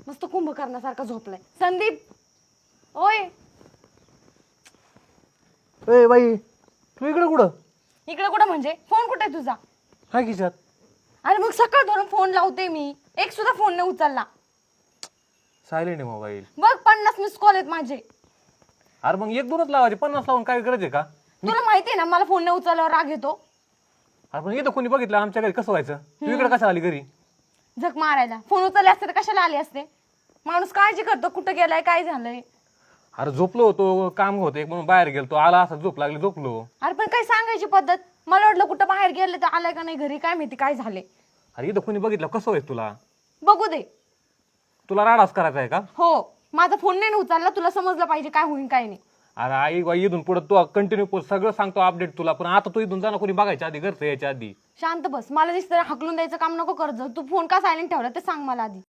मस्त कुंभकर्णासारखा झोपलाय. संदीप ओय ए बाई तू इकडे कुठं इकडे कुठं म्हणजे फोन कुठे तुझा? काय खिशात अरे मग सकाळ धरून फोन लावते मी, एक सुद्धा फोन नाही उचलला. सायलेंट आहे मोबाईल. बघ 50 मिस कॉल आहेत माझे. अरे मग एक दोनच लावायचे 50 लावून काय गरज आहे का? तुला माहितीये ना मला फोन नाही उचलल्यावर राग येतो. अरे पण इथं कोणी बघितलं आमच्या घरी कसं व्हायचं? तू इकडे कसं आली घरी? झक मारायला. फोन उचलले असते तर कशाला आले असते? माणूस काळजी करतो कुठं गेलाय काय झालंय. अरे झोपलो होतो, काम होतं एक म्हणून बाहेर गेलो, आला असं झोप लागली झोपलो. अरे पण काही सांगायची पद्धत. मला वाटलं कुठं बाहेर गेले तर आलाय का नाही घरी काय माहिती काय झाले. अरे इथं कोणी बघितलं कसं व्हायचं तुला? बघू दे. तुला राडाच करायचा आहे का? हो माझा फोन नाही उचलला, तुला समजलं पाहिजे काय होईल काय नाही. अरे आई बाई इथून पुढे तू कंटिन्यू सगळं सांगतो अपडेट तुला, पण आता तू इथून जाणं कोणी बघायच्या आधी घरचं यायच्या आधी. शांत बस. मला दिसतं हाकलून द्यायचं काम नको करत जाऊ. तू फोन का सायलेंट ठेवला ते सांग मला आधी.